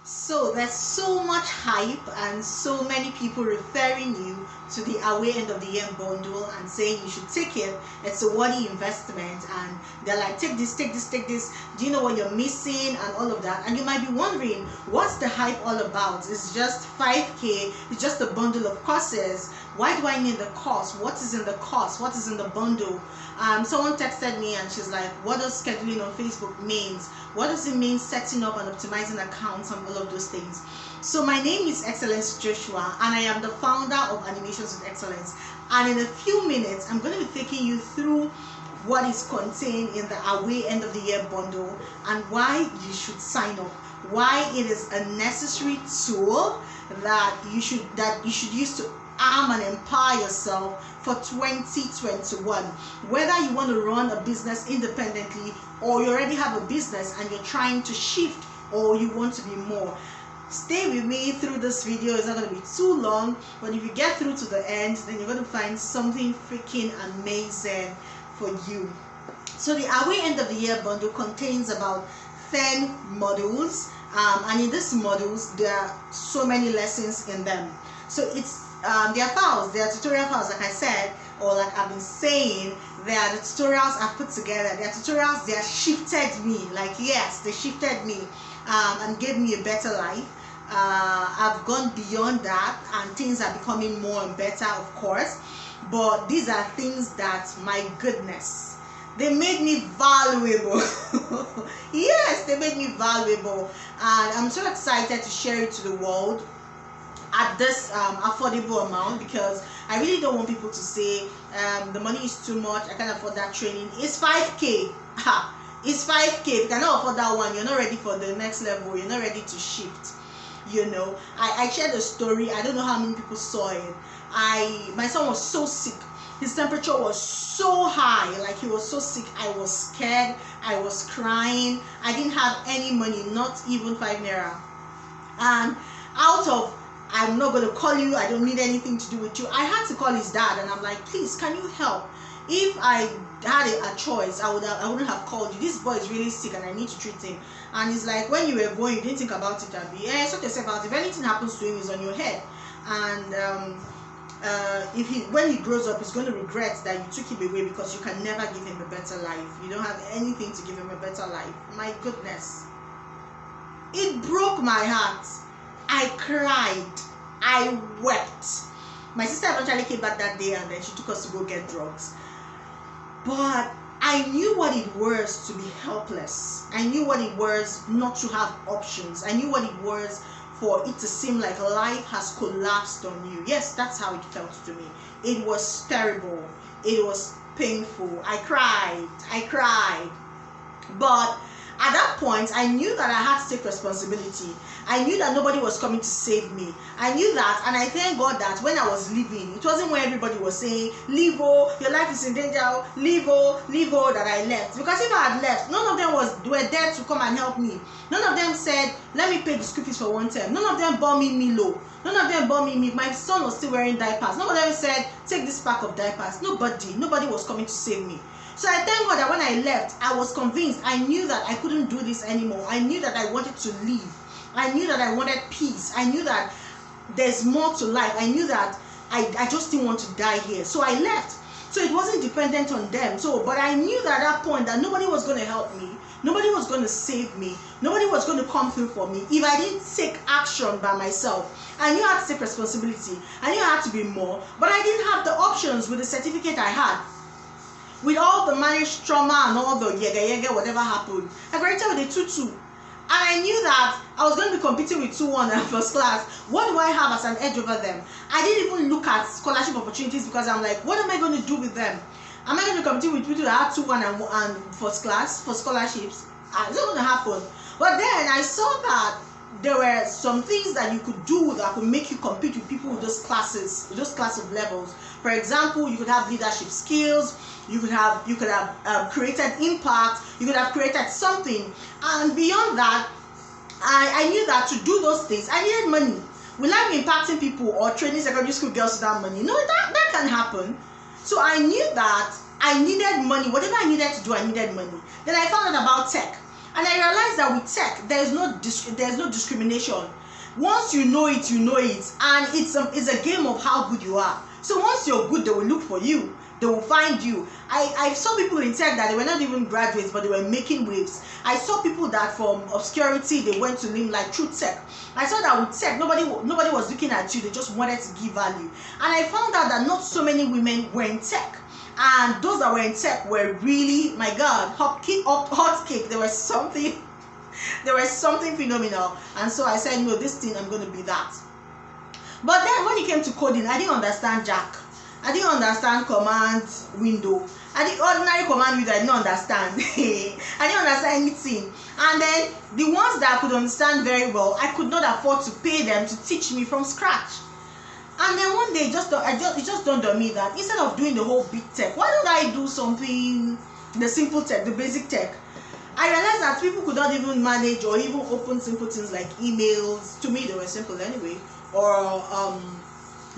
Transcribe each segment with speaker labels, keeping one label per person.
Speaker 1: So there's so much hype and so many people referring you to the away end of the year bundle and saying you should take it. It's a worthy investment, and they're like, take this, take this, take this. Do you know what you're missing and all of that? And you might be wondering, what's the hype all about? It's just 5K. It's just a bundle of courses. Why do I need the course? What is in the course? What is in the bundle? Someone texted me and she's like, what does scheduling on Facebook means? What does it mean setting up and optimizing accounts and all of those things? So my name is Excellence Joshua, and I am the founder of Animations with Excellence. And in a few minutes, I'm going to be taking you through what is contained in the away end of the year bundle and why you should sign up. Why it is a necessary tool that you should use to arm and empower yourself for 2021. Whether you want to run a business independently, or you already have a business and you're trying to shift, or you want to be more. Stay with me through this video. It's not going to be too long, but if you get through to the end, then you're going to find something freaking amazing for you. So the away end of the year bundle contains about 10 modules, and in these modules there are so many lessons in them. So it's their files, their tutorial files, like I said, or like I've been saying, they are the tutorials I've put together. They are tutorials, they have shifted me. Like, yes, they shifted me and gave me a better life. I've gone beyond that, and things are becoming more and better, of course. But these are things that, my goodness, they made me valuable. Yes, they made me valuable, and I'm so excited to share it to the world at this affordable amount, because I really don't want people to say the money is too much, I can't afford that training. It's 5K. It's 5K. If you cannot afford that one, you're not ready for the next level, you're not ready to shift. You know, I shared a story. I don't know how many people saw it. My son was so sick. His temperature was so high, like he was so sick. I was scared, I was crying. I didn't have any money, not even 5 naira. And out of, I'm not going to call you, I don't need anything to do with you, I had to call his dad, and I'm like, please, can you help? If I had a choice, I wouldn't have called you. This boy is really sick and I need to treat him. And he's like, when you were going, you didn't think about it, Abby. Sort yourself out. If anything happens to him, it's on your head. And when he grows up, he's going to regret that you took him away, because you can never give him a better life. You don't have anything to give him a better life. My goodness. It broke my heart. I cried. I wept. My sister eventually came back that day, and then she took us to go get drugs. But I knew what it was to be helpless. I knew what it was not to have options. I knew what it was for it to seem like life has collapsed on you. Yes, that's how it felt to me. It was terrible. It was painful. I cried. But at that point, I knew that I had to take responsibility. I knew that nobody was coming to save me. I knew that, and I thank God that when I was leaving, it wasn't when everybody was saying, leave, oh, your life is in danger, leave, oh, that I left. Because if I had left, none of them were there to come and help me. None of them said, let me pay the school fees for one term. None of them bought me Milo. None of them bought me milk. My son was still wearing diapers. None of them said, take this pack of diapers. Nobody was coming to save me. So I thank God that when I left, I was convinced. I knew that I couldn't do this anymore. I knew that I wanted to leave. I knew that I wanted peace. I knew that there's more to life. I knew that I just didn't want to die here. So I left. So it wasn't dependent on them. But I knew that at that point that nobody was going to help me. Nobody was going to save me. Nobody was going to come through for me if I didn't take action by myself. I knew I had to take responsibility. I knew I had to be more. But I didn't have the options with the certificate I had. With all the managed trauma and all the yega, whatever happened, I graduated with a 2-2. And I knew that I was going to be competing with 2-1 and first class. What do I have as an edge over them? I didn't even look at scholarship opportunities, because I'm like, what am I going to do with them? Am I going to compete with people that have 2-1 and first class for scholarships? It's not going to happen. But then I saw that there were some things that you could do that could make you compete with people with those classes, with those class of levels. For example, you could have leadership skills. You could have created impact. You could have created something. And beyond that, I knew that to do those things, I needed money. Will I be impacting people or training secondary school girls without money? No, that can happen. So I knew that I needed money. Whatever I needed to do, I needed money. Then I found out about tech. And I realized that with tech, there's no discrimination. Once you know it, and it's a game of how good you are. So once you're good, they will look for you. They will find you. I saw people in tech that they were not even graduates, but they were making waves. I saw people that from obscurity, they went to Limelight through tech. I saw that with tech, nobody was looking at you. They just wanted to give value. And I found out that not so many women were in tech. And those that were in tech were really, my God, hot cake. There was something phenomenal. And so I said, no, this thing, I'm going to be that. But then when it came to coding, I didn't understand Jack. I didn't understand command window. I did ordinary command window, I didn't understand. I didn't understand anything. And then the ones that I could understand very well, I could not afford to pay them to teach me from scratch. And then one day, it just dawned on me that instead of doing the whole big tech, why don't I do something, the simple tech, the basic tech? I realized that people could not even manage or even open simple things like emails. To me, they were simple anyway. Or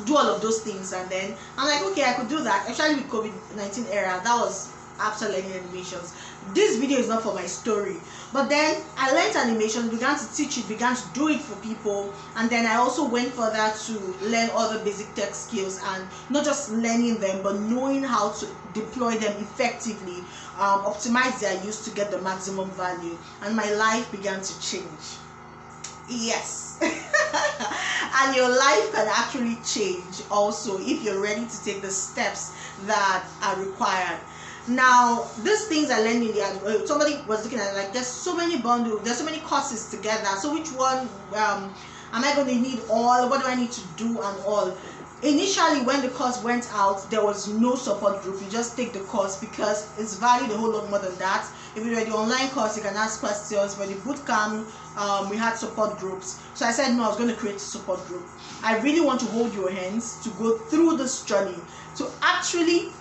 Speaker 1: do all of those things. And then I'm like, okay, I could do that. Especially with COVID-19 era, that was after learning animations. This video is not for my story, but then I learned animation, began to teach it, began to do it for people, and then I also went further to learn other basic tech skills, and not just learning them, but knowing how to deploy them effectively, optimize their use to get the maximum value, and my life began to change. Yes. And your life can actually change also if you're ready to take the steps that are required. Now, these things I learned in the somebody was looking at, like, there's so many bundles, there's so many courses together. So which one am I going to need all? What do I need to do and all? Initially, when the course went out, there was no support group. You just take the course because it's valued a whole lot more than that. If you were the online course, you can ask questions. For the bootcamp, we had support groups. So I said, no, I was going to create a support group. I really want to hold your hands to go through this journey, to actually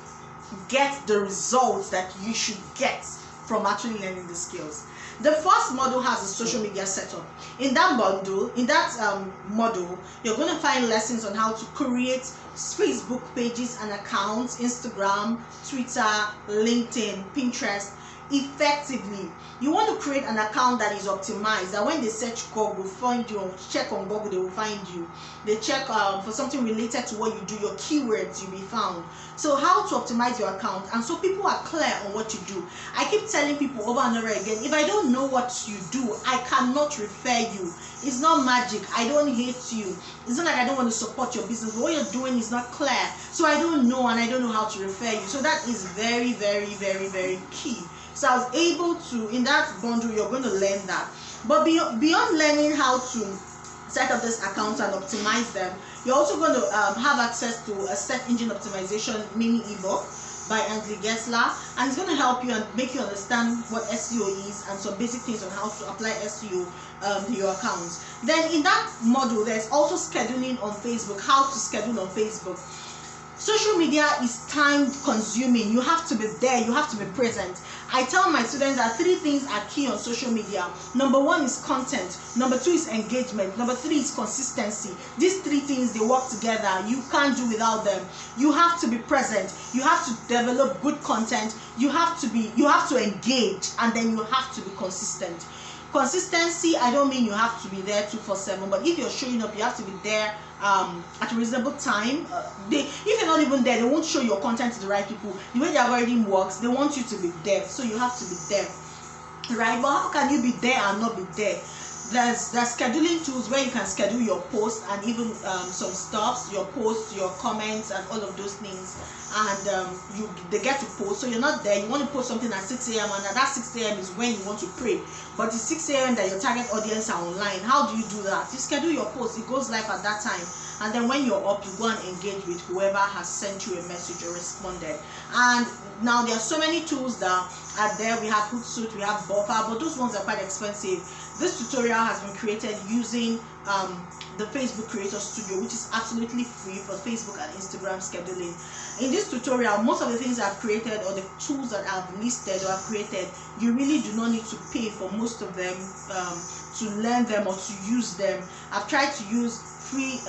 Speaker 1: get the results that you should get from actually learning the skills. The first module has a social media setup. In that bundle, module, you're going to find lessons on how to create Facebook pages and accounts, Instagram, Twitter, LinkedIn, Pinterest effectively. You want to create an account that is optimized, that when they search Google, find you, or check on Google, they will find you. They check for something related to what you do, your keywords, you'll be found. So how to optimize your account, and so people are clear on what you do. I keep telling people over and over again, if I don't know what you do, I cannot refer you. It's not magic. I don't hate you. It's not like I don't want to support your business, but what you're doing is not clear. So I don't know, and I don't know how to refer you. So that is very, very, very, very key. So I was able to, in that bundle, you're going to learn that. But beyond learning how to set up this account and optimize them, you're also going to have access to a search engine optimization mini ebook by Andy Gessler, and it's going to help you and make you understand what SEO is and some basic things on how to apply SEO to your accounts. Then in that module, there's also scheduling on Facebook, how to schedule on Facebook. Social media is time consuming. You have to be there, you have to be present. I tell my students that 3 things are key on social media. Number 1 is content. Number 2 is engagement. Number 3 is consistency. These 3 things, they work together. You can't do without them. You have to be present. You have to develop good content. You have to engage, and then you have to be consistent. Consistency, I don't mean you have to be there 24/7, but if you're showing up, you have to be there at a reasonable time. If you're not even there, they won't show your content to the right people. The way the algorithm works, they want you to be there, so you have to be there, right? But how can you be there and not be there? There's scheduling tools where you can schedule your posts and even some stuffs, your posts, your comments, and all of those things. And they get to post. So you're not there. You want to post something at 6 a.m. and at that 6 a.m. is when you want to pray. But it's 6 a.m. that your target audience are online. How do you do that? You schedule your post. It goes live at that time. And then when you're up, you go and engage with whoever has sent you a message or responded. And now there are so many tools that are there. We have Hootsuite, we have Buffer, but those ones are quite expensive. This tutorial has been created using the Facebook Creator Studio, which is absolutely free for Facebook and Instagram scheduling. In this tutorial, most of the things I've created, or the tools that I've listed or I've created, you really do not need to pay for most of them to learn them or to use them. I've tried to use free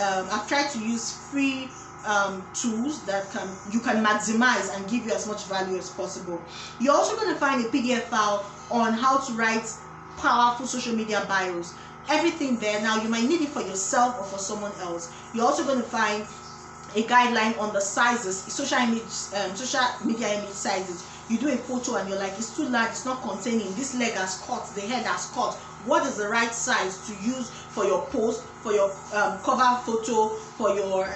Speaker 1: tools that you can maximize and give you as much value as possible. You're also going to find a PDF file on how to write powerful social media bios. Everything there. Now you might need it for yourself or for someone else. You're also going to find a guideline on the sizes, social media image sizes. You do a photo and you're like, it's too large, it's not containing, this leg has cut, the head has cut. What is the right size to use for your post, for your cover photo, for your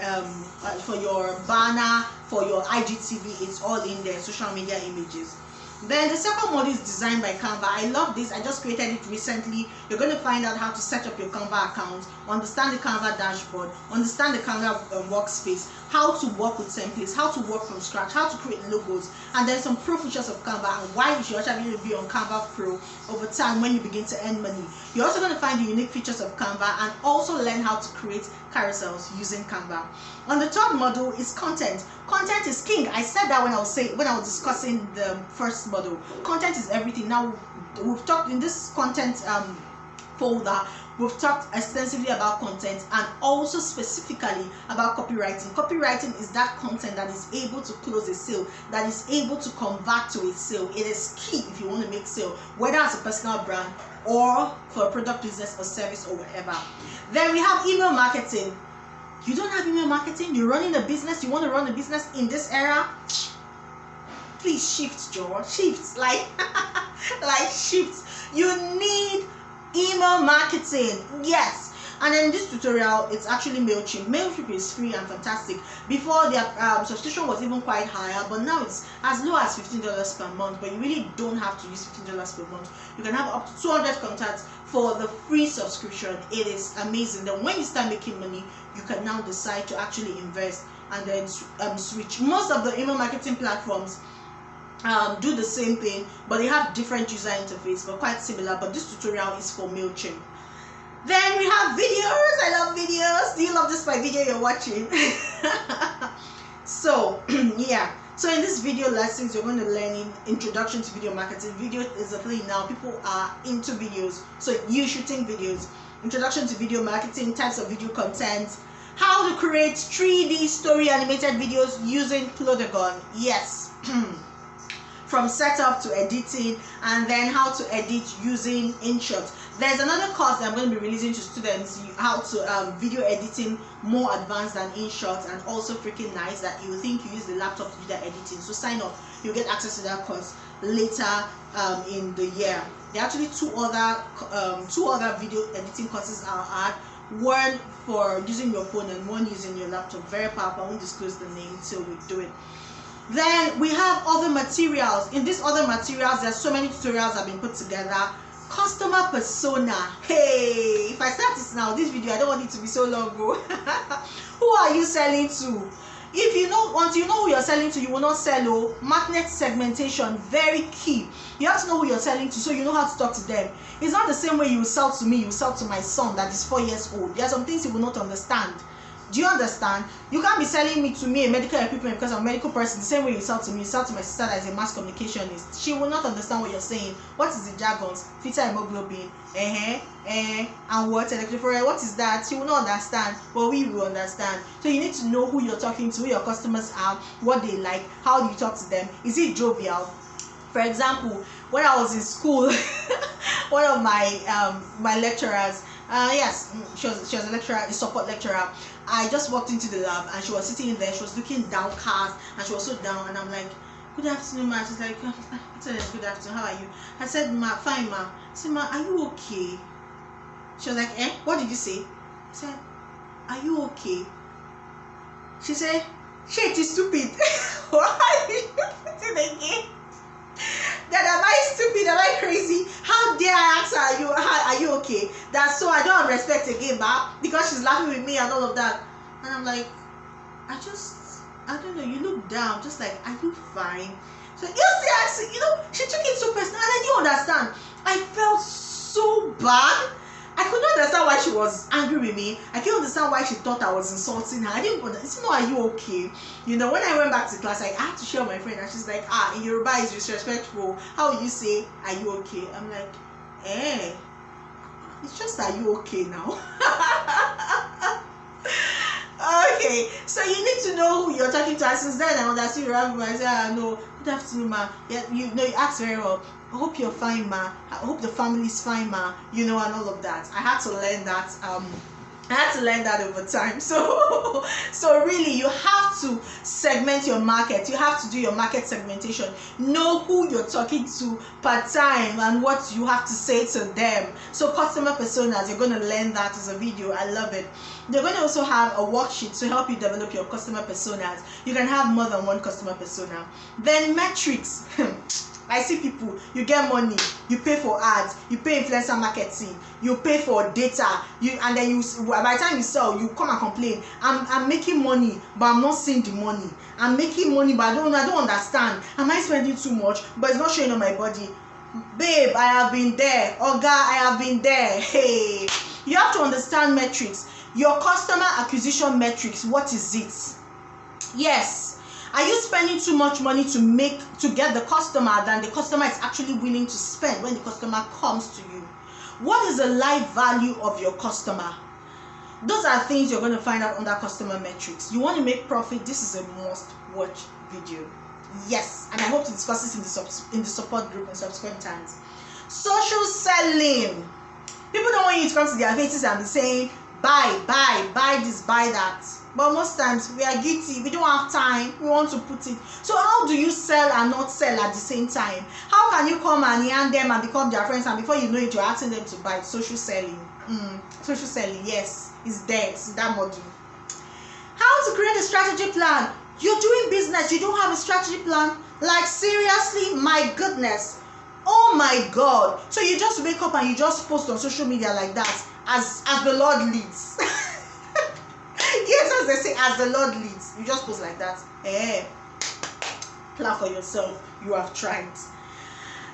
Speaker 1: banner, for your IGTV? It's all in there, social media images. Then the second module is designed by Canva. I love this. I just created it recently. You're going to find out how to set up your Canva account, understand the Canva dashboard, understand the Canva workspace, how to work with templates, how to work from scratch, how to create logos, and then some pro features of Canva and why you should actually be on Canva Pro over time when you begin to earn money. You're also going to find the unique features of Canva and also learn how to create carousels using Canva. On the third module is content. Content is king. I said that when I was discussing the first module. Content is everything. Now we've talked in this content folder. We've talked extensively about content and also specifically about copywriting. Copywriting is that content that is able to close a sale, that is able to convert to a sale. It is key if you want to make sale, whether as a personal brand or for a product business or service or whatever. Then we have email marketing. You don't have email marketing, you're running a business, you want to run a business in this era? Please shift, George. Shift. Like shift. You need email marketing. Yes. And then this tutorial, it's actually MailChimp. MailChimp is free and fantastic. Before their subscription was even quite higher, but now it's as low as $15 per month. But you really don't have to use $15 per month. You can have up to 200 contacts for the free subscription. It is amazing. Then when you start making money, you can now decide to actually invest and then switch. Most of the email marketing platforms do the same thing, but they have different user interface, but quite similar. But this tutorial is for MailChimp. Then we have videos. I love videos. Do you love this my video you're watching? So yeah, so in this video lessons you're going to learn in introduction to video marketing. Video is a thing now. People are into videos, so you shooting videos. Introduction to video marketing, types of video content, how to create 3D story animated videos using Plotagon. Yes. From setup to editing, and then how to edit using InShot. There's another course that I'm going to be releasing to students, how to video editing more advanced than InShot and also freaking nice, that you think you use the laptop to do that editing. So sign up, you'll get access to that course later in the year. There are actually two other video editing courses I'll add. One for using your phone and one using your laptop. Very powerful. I won't disclose the name until we do it. Then we have other materials. In these other materials, there's so many tutorials that have been put together. Customer persona. Hey, if I start this now, this video, I don't want it to be so long, bro. Who are you selling to? If you know, once you know who you're selling to, you will not sell. Oh, magnet segmentation, very key. You have to know who you're selling to so you know how to talk to them. It's not the same way you sell to me, you sell to my son that is 4 years old. There are some things he will not understand. Do you understand? You can't be selling me to me a medical equipment because I'm a medical person the same way you sell to me. You sell to my sister that is a mass communicationist. She will not understand what you're saying. What is the jargons? Fetal hemoglobin, and what electrophoresis? What is that? She will not understand, but we will understand. So you need to know who you're talking to, who your customers are, what they like, how do you talk to them. Is it jovial? For example, when I was in school, one of my lecturers, yes, she was a lecturer, a support lecturer. I just walked into the lab and she was sitting in there. She was looking downcast and she was so down. And I'm like, "Good afternoon, ma." She's like, "Good afternoon. How are you?" I said, "Ma, fine, ma." I said, "Ma, are you okay?" She was like, "Eh? What did you say?" I said, "Are you okay?" She said, "Shit, is stupid." Why are you repeating again? That am I stupid? Am I crazy? How dare I ask her, are you okay? That's so I don't have respect again, ma, because she's laughing with me and all of that. And I'm like, I don't know, you look down, just like, are you fine? So you know, she took it so personal and I didn't understand. I felt so bad. I could not understand why she was angry with me. I can't understand why she thought I was insulting her. I didn't understand. Are you okay? You know, when I went back to class, I had to share with my friend and she's like, in Yoruba is disrespectful. How will you say, "Are you okay?" I'm like, it's just, "Are you okay now?" Okay, so you need to know who you're talking to. And since then, I understood you around. I said, no, good afternoon, ma. Yeah, you know, you asked very well. I hope you're fine, ma. I hope the family's fine, ma. You know, and all of that. I had to learn that. I had to learn that over time. So, so really, you have to segment your market. You have to do your market segmentation. Know who you're talking to per time and what you have to say to them. So, customer personas, you're going to learn that as a video. I love it. They're going to also have a worksheet to help you develop your customer personas. You can have more than one customer persona. Then metrics. I see people, you get money, you pay for ads, you pay influencer marketing, you pay for data, and then you, by the time you sell, you come and complain. I'm making money, but I'm not seeing the money. I'm making money, but I don't understand. Am I spending too much? But it's not showing on my body. Babe, I have been there. Oga, I have been there. Hey, you have to understand metrics. Your customer acquisition metrics, what is it? Yes. Are you spending too much money to get the customer than the customer is actually willing to spend when the customer comes to you? What is the life value of your customer? Those are things you're going to find out under customer metrics. You want to make profit? This is a must-watch video. Yes, and I hope to discuss this in the support group in subsequent times. Social selling. People don't want you to come to their faces and be saying, buy this, buy that. But most times we are guilty. We don't have time. We want to put it. So how do you sell and not sell at the same time? How can you come and yarn them and become their friends, and before you know it, you're asking them to buy? Social selling. Social selling, yes, is there. It's that model. How to create a strategy plan. You're doing business. You don't have a strategy plan. Like, seriously, my goodness. Oh my God. So you just wake up and you just post on social media like that as the Lord leads. Yes, as they say, as the Lord leads. You just post like that. Plan for yourself. You have tried.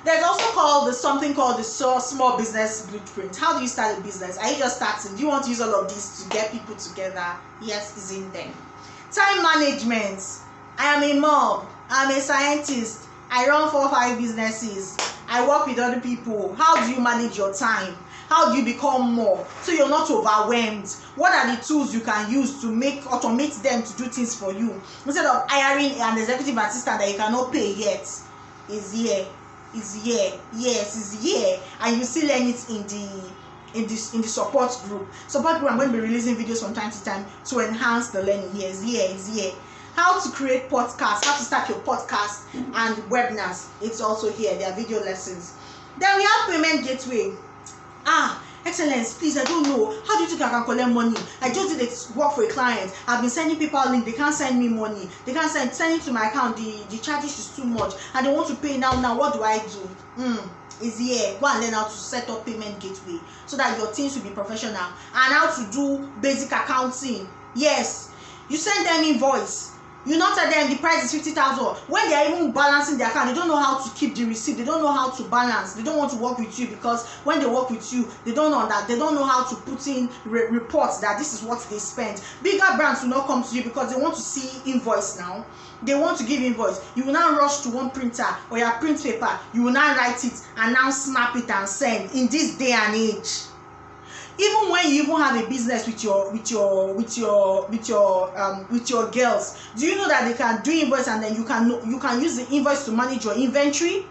Speaker 1: There's also something called the small business blueprint. How do you start a business? Are you just starting? Do you want to use all of this to get people together? Yes, it's in there. Time management. I am a mom. I'm a scientist. I run 4 or 5 businesses. I work with other people. How do you manage your time? How do you become more so you're not overwhelmed? What are the tools you can use to automate them to do things for you, instead of hiring an executive assistant that you cannot pay yet? Is here, yes, is here, and you still learn it in the support group. I'm going to be releasing videos from time to time to enhance the learning. Here is here. How to create podcasts, how to start your podcast and webinars. It's also here. There are video lessons. Then we have payment gateway. Excellence, please, I don't know. How do you think I can collect money? I just did work for a client. I've been sending people a link. They can't send me money. They can't send it to my account. The charges is too much, and they want to pay now. What do I do? Is here. Go and learn how to set up payment gateway so that your things will be professional, and how to do basic accounting. Yes, you send them invoice. You not tell them the price is 50,000. When they are even balancing their account, they don't know how to keep the receipt. They don't know how to balance. They don't want to work with you, because when they work with you, they don't know that. They don't know how to put in reports that this is what they spend. Bigger brands will not come to you because they want to see invoice now. They want to give invoice. You will now rush to one printer or your print paper. You will now write it and now snap it and send in this day and age. Even when you even have a business with your girls, do you know that they can do invoice, and then you can use the invoice to manage your inventory?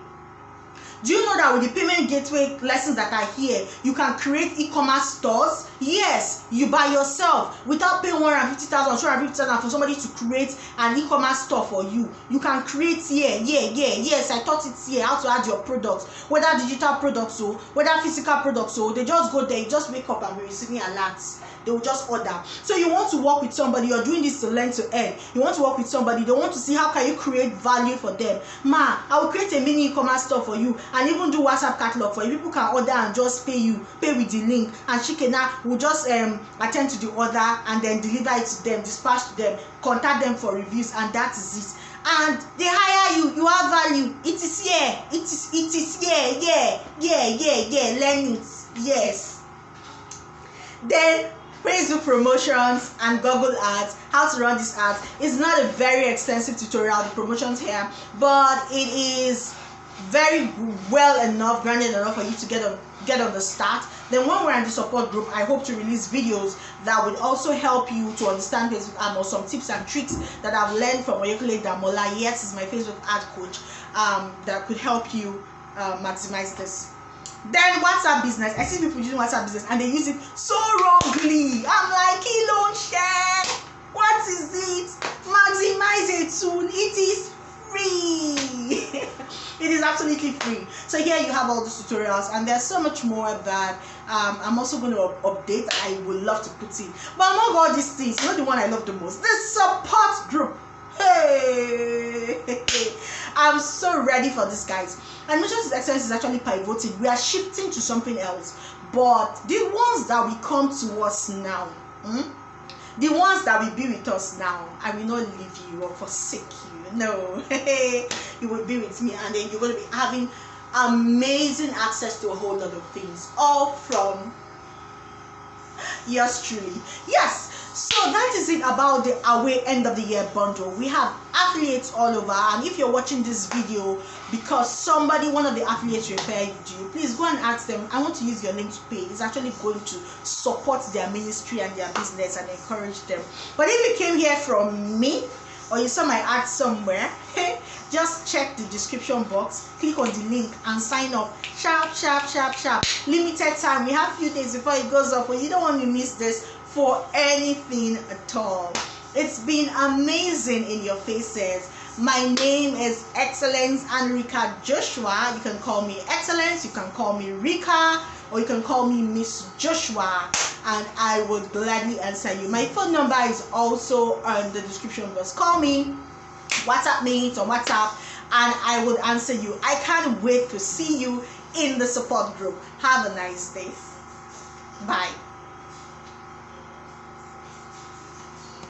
Speaker 1: Do you know that with the payment gateway lessons that are here, you can create e-commerce stores? Yes, you by yourself, without paying 150,000, 250,000 for somebody to create an e-commerce store for you. You can create here. Yes, I taught it here, how to add your products, whether digital products or whether physical products. So they just go there, you just wake up and be receiving alerts. They will just order. So you want to work with somebody, you're doing this to learn to earn. You want to work with somebody, they want to see how can you create value for them. I will create a mini e-commerce store for you and even do WhatsApp catalog for you. People can order and just pay with the link, and Shikena will just attend to the order and then deliver it to them, dispatch to them, contact them for reviews, and that is it. And they hire you, you have value. It is here. It is here. Yeah. Learn it. Yes. Then Facebook promotions and Google ads, how to run these ads. It's not a very extensive tutorial, the promotions here, but it is very well enough, grounded enough for you to get on the start. Then when we're in the support group, I hope to release videos that would also help you to understand Facebook or some tips and tricks that I've learned from Oyekule Damola. Yes, is my Facebook ad coach, that could help you maximize this. Then WhatsApp business. I see people using WhatsApp business and they use it so wrongly. I'm like, kilo share. What is it? Maximize it soon. It is free. It is absolutely free. So here you have all the tutorials, and there's so much more that I'm also going to update. I would love to put in. But among all these things, you know the one I love the most, the support group. Hey, I'm so ready for this, guys. And Missions Excellence is actually pivoting. We are shifting to something else. But the ones that will come to us now, the ones that will be with us now, I will not leave you or forsake you. No, you will be with me, and then you're going to be having amazing access to a whole lot of things, all from yours truly. Yes. So that is it about the Away End of the Year bundle. We have affiliates all over, and if you're watching this video because one of the affiliates referred you, please go and ask them, I want to use your link to pay. It's actually going to support their ministry and their business and encourage them. But if you came here from me, or you saw my ad somewhere, just check the description box, click on the link and sign up. Sharp. Limited time. We have a few days before it goes up, but you don't want to miss this for anything at all. It's been amazing in your faces. My name is Excellence Anrika Joshua. You can call me Excellence, you can call me Rika, or you can call me Miss Joshua, and I would gladly answer you. My phone number is also on the description box. Call me, WhatsApp me on WhatsApp, and I would answer you. I can't wait to see you in the support group. Have a nice day. Bye.